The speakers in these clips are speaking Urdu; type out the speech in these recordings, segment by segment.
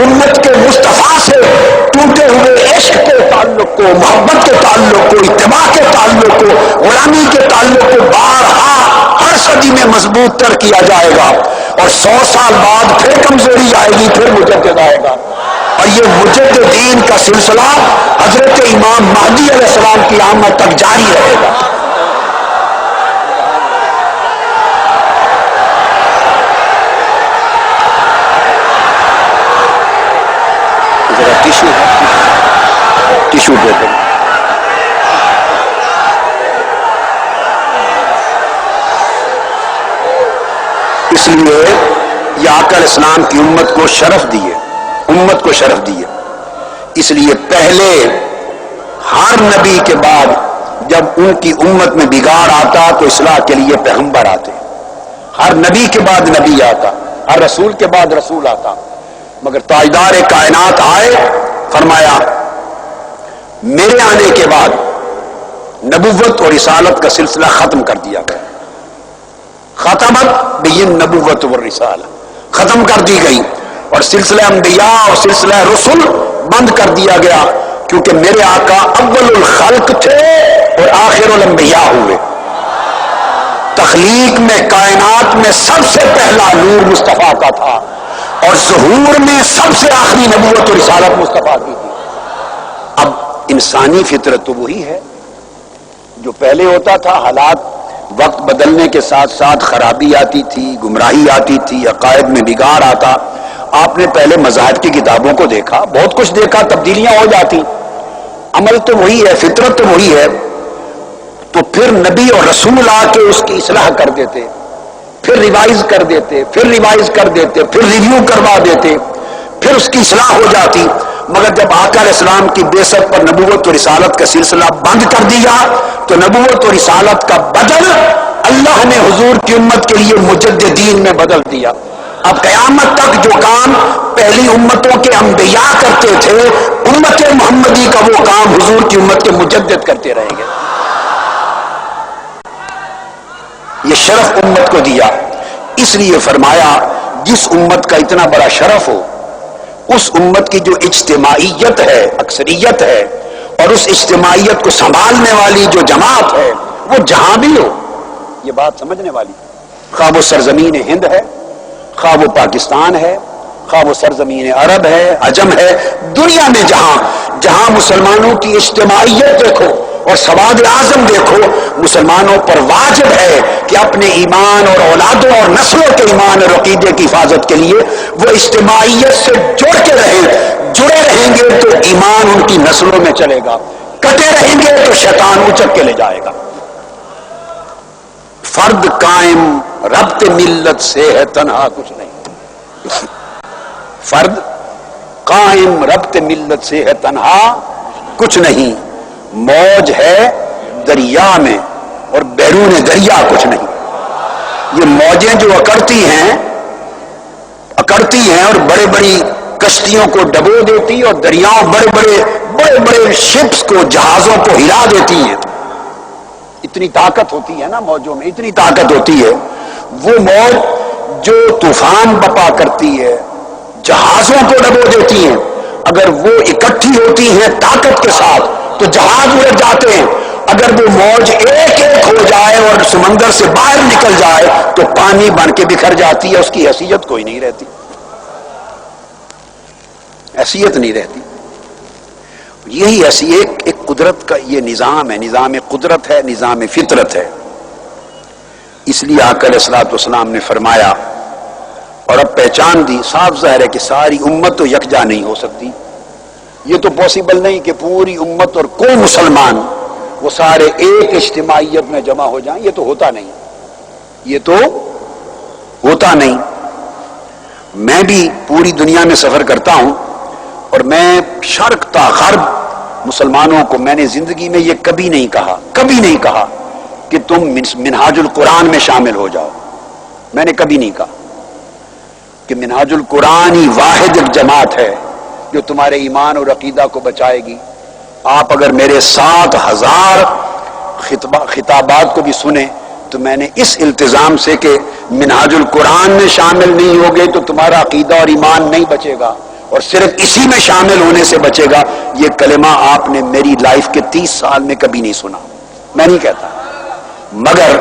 امت کے مصطفیٰ سے ٹوٹے ہوئے عشق کے تعلق کو، محبت کے تعلق کو، اتباع کے تعلق کو، غلامی کے تعلق کو بارہا ہر صدی میں مضبوط تر کیا جائے گا، اور 100 سال بعد پھر کمزوری آئے گی، پھر مجدد آئے گا، اور یہ مجددین کا سلسلہ حضرت امام مہدی علیہ السلام کی آمد تک جاری رہے گا۔ ٹیشو دے دیں۔ اس لیے یہ آقا علیہ السلام کی امت کو شرف دیے، امت کو شرف دیے۔ اس لیے پہلے ہر نبی کے بعد جب ان کی امت میں بگاڑ آتا تو اصلاح کے لیے پیغمبر آتے، ہر نبی کے بعد نبی آتا، ہر رسول کے بعد رسول آتا، مگر تاجدار کائنات آئے، فرمایا میرے آنے کے بعد نبوت اور رسالت کا سلسلہ ختم کر دیا گیا، ختمت بین نبوت والرسالہ، ختم کر دی گئی، اور سلسلہ انبیاء اور سلسلہ رسل بند کر دیا گیا، کیونکہ میرے آقا اول الخلق تھے اور آخر الانبیاء ہوئے۔ تخلیق میں، کائنات میں سب سے پہلا نور مصطفیٰ کا تھا، اور ظہور میں سب سے آخری نبوت اور رسالت مصطفیٰ کی تھی۔ اب انسانی فطرت تو وہی ہے جو پہلے ہوتا تھا، حالات وقت بدلنے کے ساتھ ساتھ خرابی آتی تھی، گمراہی آتی تھی، عقائد میں بگاڑ آتا۔ آپ نے پہلے مذاہب کی کتابوں کو دیکھا، بہت کچھ دیکھا، تبدیلیاں ہو جاتی، عمل تو وہی ہے، فطرت تو وہی ہے، تو پھر نبی اور رسول آ کے اس کی اصلاح کر دیتے، پھر ریوائز کر دیتے، پھر ریوائز کر دیتے، پھر ریویو کروا دیتے، پھر اس کی اصلاح ہو جاتی۔ مگر جب آقا علیہ السلام کی بعثت پر نبوت و رسالت کا سلسلہ بند کر دیا تو نبوت و رسالت کا بدل اللہ نے حضور کی امت کے لیے مجددین میں بدل دیا۔ اب قیامت تک جو کام پہلی امتوں کے انبیاء کرتے تھے، امت محمدی کا وہ کام حضور کی امت کے مجدد کرتے رہیں گے۔ یہ شرف امت کو دیا، اس لیے فرمایا جس امت کا اتنا بڑا شرف ہو، اس امت کی جو اجتماعیت ہے، اکثریت ہے، اور اس اجتماعیت کو سنبھالنے والی جو جماعت ہے، وہ جہاں بھی ہو، یہ بات سمجھنے والی، خواہ وہ سرزمین ہند ہے، خواہ وہ پاکستان ہے، خواہ وہ سرزمین عرب ہے، عجم ہے، دنیا میں جہاں جہاں مسلمانوں کی اجتماعیت دیکھو اور سواد اعظم دیکھو، مسلمانوں پر واجب ہے کہ اپنے ایمان اور اولادوں اور نسلوں کے ایمان اور عقیدے کی حفاظت کے لیے وہ اجتماعیت سے جڑ کے رہیں۔ جڑے رہیں گے تو ایمان ان کی نسلوں میں چلے گا، کٹے رہیں گے تو شیطان اچک کے لے جائے گا۔ فرد قائم ربط ملت سے ہے تنہا کچھ نہیں، فرد قائم ربط ملت سے ہے تنہا کچھ نہیں، موج ہے دریا میں اور بیرون دریا کچھ نہیں۔ یہ موجیں جو اکڑتی ہیں اور بڑے بڑی کشتیوں کو ڈبو دیتی، اور دریاؤں بڑے بڑے شپس کو، جہازوں کو ہلا دیتی ہیں، اتنی طاقت ہوتی ہے نا موجوں میں، اتنی طاقت ہوتی ہے۔ وہ موج جو طوفان بپا کرتی ہے، جہازوں کو ڈبو دیتی ہیں، اگر وہ اکٹھی ہوتی ہیں طاقت کے ساتھ تو جہاز الٹ جاتے ہیں۔ اگر وہ موج ایک ہو جائے اور سمندر سے باہر نکل جائے تو پانی بن کے بکھر جاتی ہے، اس کی حیثیت کوئی نہیں رہتی، حیثیت نہیں رہتی۔ یہی ایسی ایک قدرت کا یہ نظام ہے، نظام قدرت ہے، نظام فطرت ہے۔ اس لیے آقا علیہ الصلوۃ والسلام نے فرمایا اور اب پہچان دی، صاف ظاہر ہے کہ ساری امت تو یکجا نہیں ہو سکتی، یہ تو پاسبل نہیں کہ پوری امت اور کوئی مسلمان وہ سارے ایک اجتماعیت میں جمع ہو جائیں، یہ تو ہوتا نہیں، یہ تو ہوتا نہیں۔ میں بھی پوری دنیا میں سفر کرتا ہوں اور میں شرق تا غرب مسلمانوں کو میں نے زندگی میں یہ کبھی نہیں کہا کہ تم منہاج القرآن میں شامل ہو جاؤ، میں نے کبھی نہیں کہا کہ منہاج القرآن ہی واحد ایک جماعت ہے جو تمہارے ایمان اور عقیدہ کو بچائے گی۔ آپ اگر میرے 7,000 خطابات کو بھی سنیں تو میں نے اس التزام سے کہ منہاج القرآن میں شامل نہیں ہوگے تو تمہارا عقیدہ اور ایمان نہیں بچے گا، اور صرف اسی میں شامل ہونے سے بچے گا. یہ کلمہ آپ نے میری لائف کے 30 سال میں کبھی نہیں سنا. میں نہیں کہتا، مگر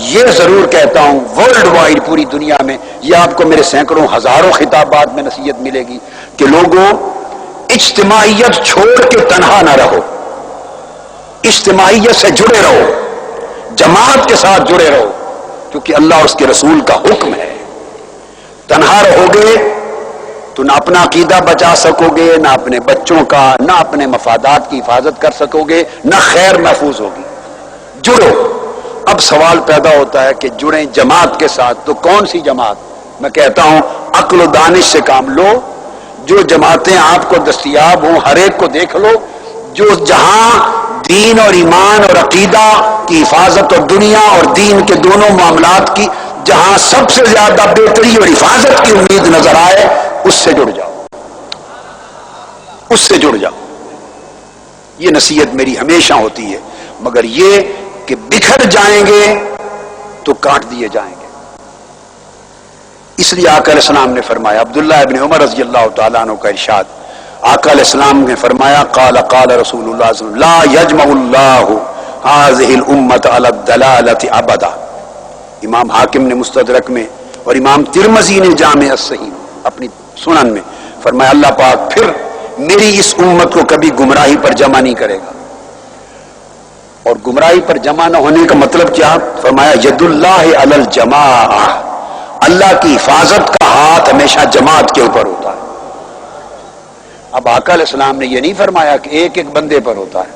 یہ ضرور کہتا ہوں ورلڈ وائڈ پوری دنیا میں یہ آپ کو میرے سینکڑوں ہزاروں خطابات میں نصیحت ملے گی کہ لوگوں اجتماعیت چھوڑ کے تنہا نہ رہو، اجتماعیت سے جڑے رہو، جماعت کے ساتھ جڑے رہو، کیونکہ اللہ اور اس کے رسول کا حکم ہے. تنہا رہو گے تو نہ اپنا عقیدہ بچا سکو گے، نہ اپنے بچوں کا، نہ اپنے مفادات کی حفاظت کر سکو گے، نہ خیر محفوظ ہوگی. جڑو. اب سوال پیدا ہوتا ہے کہ جڑیں جماعت کے ساتھ، تو کون سی جماعت؟ میں کہتا ہوں عقل و دانش سے کام لو. جو جماعتیں آپ کو دستیاب ہوں ہر ایک کو دیکھ لو، جو جہاں دین اور ایمان اور عقیدہ کی حفاظت اور دنیا اور دین کے دونوں معاملات کی جہاں سب سے زیادہ بہتری اور حفاظت کی امید نظر آئے، اس سے جڑ جاؤ، اس سے جڑ جاؤ. یہ نصیحت میری ہمیشہ ہوتی ہے. مگر یہ کہ بکھر جائیں گے تو کاٹ دیے جائیں گے. اس لیے آقا علیہ السلام نے فرمایا، عبداللہ ابن عمر رضی اللہ تعالیٰ عنہ کا ارشاد، آقا علیہ السلام نے فرمایا قال قال رسول اللہ صلی اللہ علیہ وسلم لا یجمع اللہ هذه الامة على الضلالة ابدا. امام حاکم نے مستدرک میں اور امام ترمذی نے جامع الصحیح اپنی سنن میں فرمایا اللہ پاک پھر میری اس امت کو کبھی گمراہی پر جمع نہیں کرے گا. اور گمراہی پر جمع نہ ہونے کا مطلب کیا؟ فرمایا ید اللہ علی الجماع، اللہ کی حفاظت کا ہاتھ ہمیشہ جماعت کے اوپر ہوتا ہے. اب آقا علیہ السلام نے یہ نہیں فرمایا کہ ایک ایک بندے پر ہوتا ہے،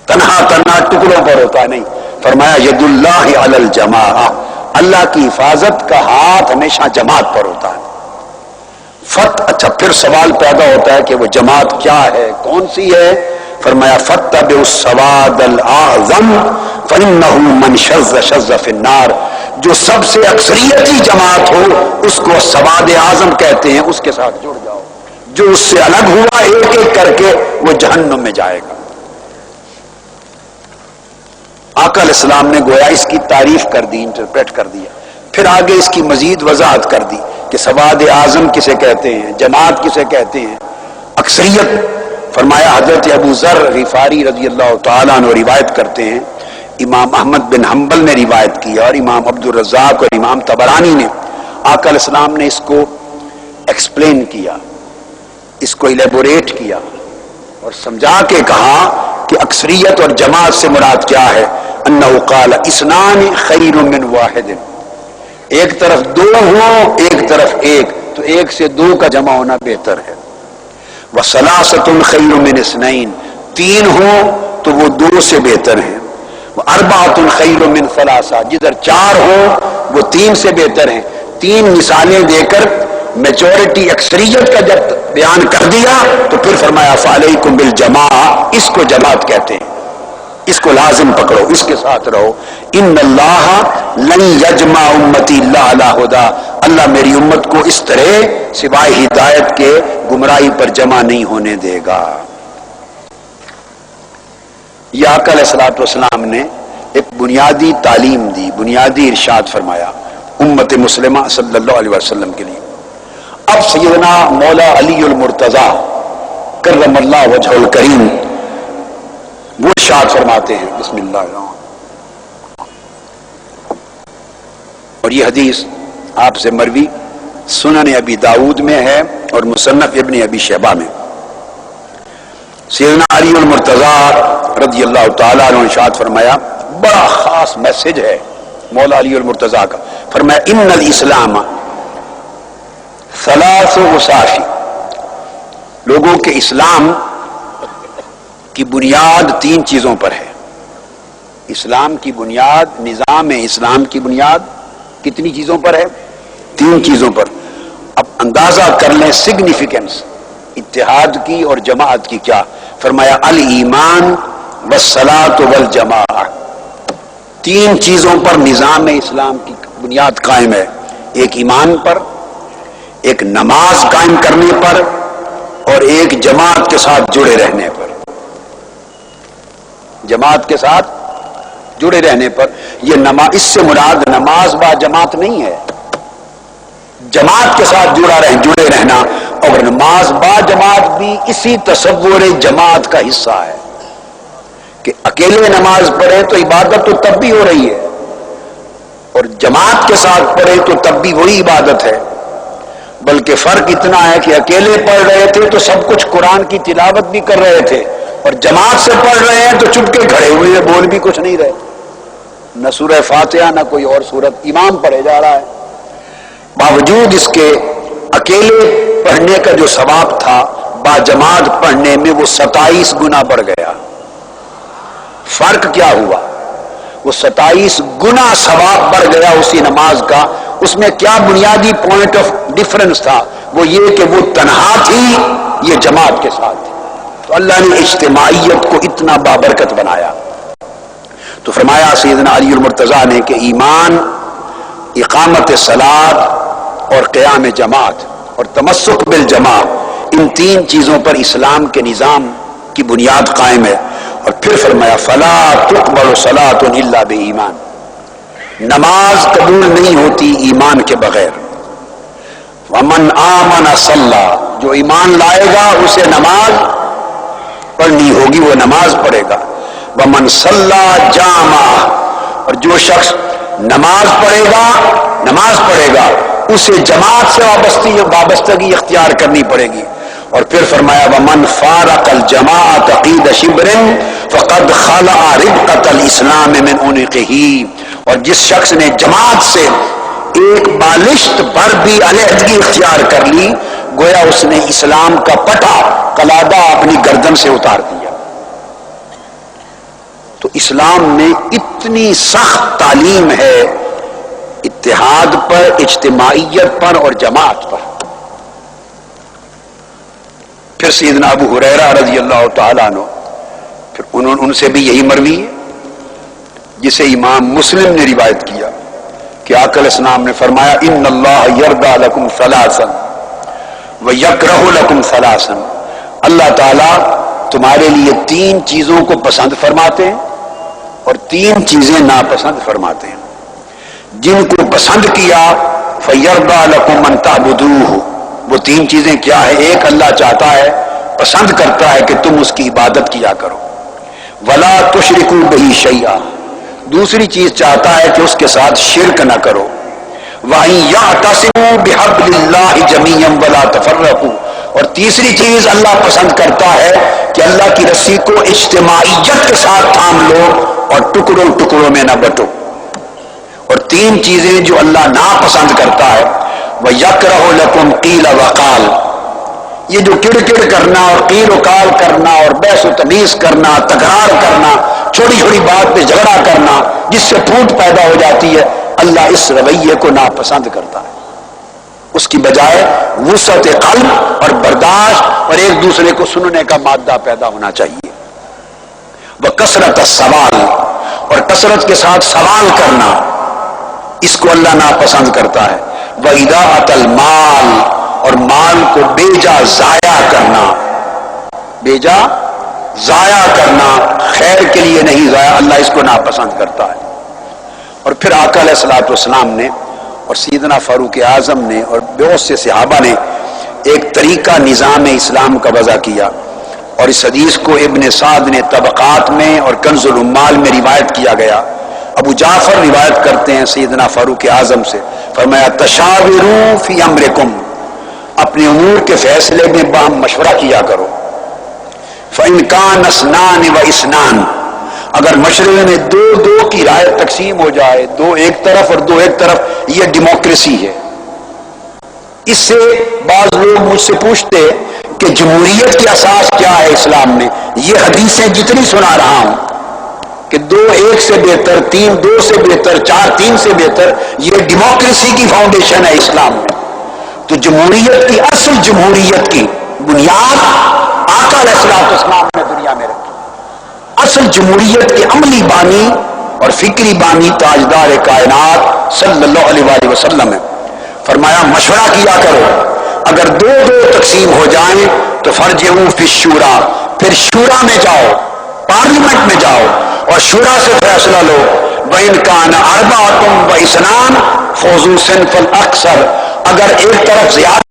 تنہا تنہا ٹکڑوں پر ہوتا ہے، نہیں. فرمایا ید اللہ علی الجماع، اللہ کی حفاظت کا ہاتھ ہمیشہ جماعت پر ہوتا ہے. اچھا پھر سوال پیدا ہوتا ہے کہ وہ جماعت کیا ہے، کون سی ہے؟ فرمایا فاتبعوا السواد الاعظم فانه من شذ شذ فی النار. جو سب سے اکثریتی جماعت ہو اس کو سواد اعظم کہتے ہیں، اس کے ساتھ جڑ جاؤ. جو اس سے الگ ہوا ایک ایک کر کے وہ جہنم میں جائے گا. آقا علیہ السلام نے گویا اس کی تعریف کر دی، انٹرپریٹ کر دیا. پھر آگے اس کی مزید وضاحت کر دی کہ سواد اعظم کسے کہتے ہیں، جماعت کسے کہتے ہیں، اکثریت. فرمایا حضرت ابو ذر غفاری رضی اللہ تعالیٰ عنہ روایت کرتے ہیں، امام احمد بن حنبل نے روایت کیا اور امام عبد الرزاق اور امام طبرانی نے. آقا علیہ السلام نے اس کو ایکسپلین کیا، اس کو الیبوریٹ کیا اور سمجھا کے کہا کہ اکثریت اور جماعت سے مراد کیا ہے. انہ قال اثنان خیر من واحد، ایک طرف دو ہوں ایک طرف ایک، تو ایک سے دو کا جمع ہونا بہتر ہے. وثلاثۃ خیر من اثنین، تین ہوں تو وہ دو سے بہتر ہیں. واربعۃ خیر من ثلاثہ، جدھر چار ہوں وہ تین سے بہتر ہیں. تین مثالیں دے کر میجورٹی اکثریت کا جب بیان کر دیا تو پھر فرمایا فعلیکم بالجماع، اس کو جماعت کہتے ہیں، اس کو لازم پکڑو، اس کے ساتھ رہو. ان اللہ لن یجمع امتی الا علی ہدی، اللہ میری امت کو اس طرح سوائے ہدایت کے گمراہی پر جمع نہیں ہونے دے گا. یہ آقا علیہ الصلوۃ والسلام نے ایک بنیادی تعلیم دی، بنیادی ارشاد فرمایا امت مسلمہ صلی اللہ علیہ وسلم کے لیے. اب سیدنا مولا علی المرتضیٰ کرم اللہ وجہہ الکریم وہ ارشاد فرماتے ہیں، بسم اللہ الرحمن. اور یہ حدیث آپ سے مروی سنن ابی داود میں ہے اور مصنف ابن ابی شیبہ میں. سیدنا علی المرتضیٰ رضی اللہ تعالیٰ عنہ ارشاد فرمایا، بڑا خاص میسج ہے مولا علی المرتضیٰ کا. فرمایا ان الاسلام ثلاث اساس، لوگوں کے اسلام کی بنیاد تین چیزوں پر ہے. اسلام کی بنیاد، نظام اسلام کی بنیاد کتنی چیزوں پر ہے؟ تین چیزوں پر. اب اندازہ کر لیں سگنیفیکنس اتحاد کی اور جماعت کی کیا. فرمایا الایمان والصلاۃ والجماعہ، تین چیزوں پر نظام اسلام کی بنیاد قائم ہے. ایک ایمان پر، ایک نماز قائم کرنے پر اور ایک جماعت کے ساتھ جڑے رہنے پر. جماعت کے ساتھ جڑے رہنے پر. یہ نماز، اس سے مراد نماز با جماعت نہیں ہے، جماعت کے ساتھ جڑے رہنا اور نماز با جماعت بھی اسی تصور جماعت کا حصہ ہے کہ اکیلے نماز پڑھیں تو عبادت تو تب بھی ہو رہی ہے، اور جماعت کے ساتھ پڑھیں تو تب بھی وہی عبادت ہے، بلکہ فرق اتنا ہے کہ اکیلے پڑھ رہے تھے تو سب کچھ قرآن کی تلاوت بھی کر رہے تھے، اور جماعت سے پڑھ رہے ہیں تو چپ کے کھڑے ہوئے بول بھی کچھ نہیں رہے، نہ سورہ فاتحہ نہ کوئی اور سورت، امام پڑھے جا رہا ہے۔ باوجود اس کے اکیلے پڑھنے کا جو ثواب تھا با جماعت پڑھنے میں وہ 27 گنا بڑھ گیا۔ فرق کیا ہوا؟ وہ 27 گنا ثواب بڑھ گیا اسی نماز کا۔ اس میں کیا بنیادی پوائنٹ آف ڈفرنس تھا؟ وہ یہ کہ وہ تنہا تھی، یہ جماعت کے ساتھ تھی، تو اللہ نے اجتماعیت کو اتنا بابرکت بنایا۔ تو فرمایا سیدنا علی المرتضیٰ نے کہ ایمان، اقامت صلاۃ اور قیام جماعت اور تمسک بالجماعت، ان تین چیزوں پر اسلام کے نظام کی بنیاد قائم ہے۔ اور پھر فرمایا فلا تقبل صلاۃ الا بایمان، نماز قبول نہیں ہوتی ایمان کے بغیر۔ ومن آمن صلی، جو ایمان لائے گا اسے نماز پڑھنی ہوگی، وہ نماز پڑھے گا۔ ومن صلی جامع، اور جو شخص نماز پڑھے گا اسے جماعت سے وابستگی اختیار کرنی پڑے گی۔ اور پھر فرمایا ومن فارق الجماعۃ قید شبر فقد خلع ربقۃ الاسلام من عنقہ، اور جس شخص نے جماعت سے ایک بالشت پر بھی علیحدگی اختیار کر لی، گویا اس نے اسلام کا پٹا قلادہ اپنی گردن سے اتار دیا۔ تو اسلام میں اتنی سخت تعلیم ہے اتحاد پر، اجتماعیت پر اور جماعت پر۔ پھر سیدنا ابو ہریرہ رضی اللہ تعالیٰ عنہ، پھر ان سے بھی یہی مروی ہے جسے امام مسلم نے روایت کیا کہ آقا علیہ السلام نے فرمایا ان اللہ یرضی لکم ثلاثا ویکرہ لکم ثلاثا، اللہ تعالیٰ تمہارے لیے 3 چیزوں کو پسند فرماتے ہیں اور 3 چیزیں ناپسند فرماتے ہیں۔ جن کو پسند کیا فیرضی لکم ان تعبدوہ، وہ 3 چیزیں کیا ہے؟ ایک، اللہ چاہتا ہے، پسند کرتا ہے کہ تم اس کی عبادت کیا کرو۔ ولا تشرکوا بہ شیئا، دوسری چیز چاہتا ہے کہ اس کے ساتھ شرک نہ کرو۔ وَإِن يَعْتَصِمُوا بِحَبْلِ اللَّهِ جَمِيعًا وَلَا تَفَرَّقُوا، اور تیسری چیز اللہ پسند کرتا ہے کہ اللہ کی رسی کو اجتماعیت کے ساتھ تھام لو اور ٹکڑوں ٹکڑوں میں نہ بٹو۔ اور 3 چیزیں جو اللہ ناپسند کرتا ہے، وَيَكْرَهُ لَكُمْ قِيلَ وَقَالَ، یہ جو کڑ کرنا اور قیل و قال کرنا اور بحث و تمیز کرنا، تکرار کرنا، چھوٹی چھوٹی بات پہ جھگڑا کرنا جس سے پھوٹ پیدا ہو جاتی ہے، اللہ اس رویے کو ناپسند کرتا ہے۔ اس کی بجائے وسعت قلب اور برداشت اور ایک دوسرے کو سننے کا مادہ پیدا ہونا چاہیے۔ وکثرت السوال، اور کثرت کے ساتھ سوال کرنا، اس کو اللہ ناپسند کرتا ہے۔ وَإِضَاعَةَ الْمَالِ، اور مال کو بیجا ضائع کرنا، بیجا ضائع کرنا، خیر کے لیے نہیں ضائع، اللہ اس کو ناپسند کرتا ہے۔ اور پھر آقا علیہ الصلوۃ والسلام نے اور سیدنا فاروق اعظم نے اور بہت سے صحابہ نے ایک طریقہ نظام اسلام کا وضع کیا، اور اس حدیث کو ابن سعد نے طبقات میں اور کنز العمال میں روایت کیا گیا۔ ابو جعفر روایت کرتے ہیں سیدنا فاروق اعظم سے، فرمایا تشاوروا فی امرکم، اپنے امور کے فیصلے میں باہم مشورہ کیا کرو۔ فإن كان اثنان واثنان، اگر مشورے میں 2 کی رائے تقسیم ہو جائے، 2 ایک طرف اور 2 ایک طرف، یہ ڈیموکریسی ہے۔ اس سے بعض لوگ مجھ سے پوچھتے کہ جمہوریت کی اساس کیا ہے اسلام میں؟ یہ حدیثیں جتنی سنا رہا ہوں کہ 2 1 سے بہتر، 3 2 سے بہتر، 4 3 سے بہتر، یہ ڈیموکریسی کی فاؤنڈیشن ہے اسلام میں۔ تو جمہوریت کی، اصل جمہوریت کی بنیاد آقا علیہ الصلوۃ والسلام نے دنیا میں رکھی۔ اصل جمہوریت کے عملی بانی اور فکری بانی تاجدار کائنات صلی اللہ علیہ وآلہ وسلم ہے۔ فرمایا مشورہ کیا کرو، اگر 2 تقسیم ہو جائیں تو فرجعوا فی الشورى، پھر شورا میں جاؤ، پارلیمنٹ میں جاؤ اور شورا سے فیصلہ لو۔ وَإِن كَانَ أَرْبَعَةٌ وَإِثْنَانَ فَوْزُوا صِنْفَ الْأَكْثَرَ، اگر ایک طرف زیادہ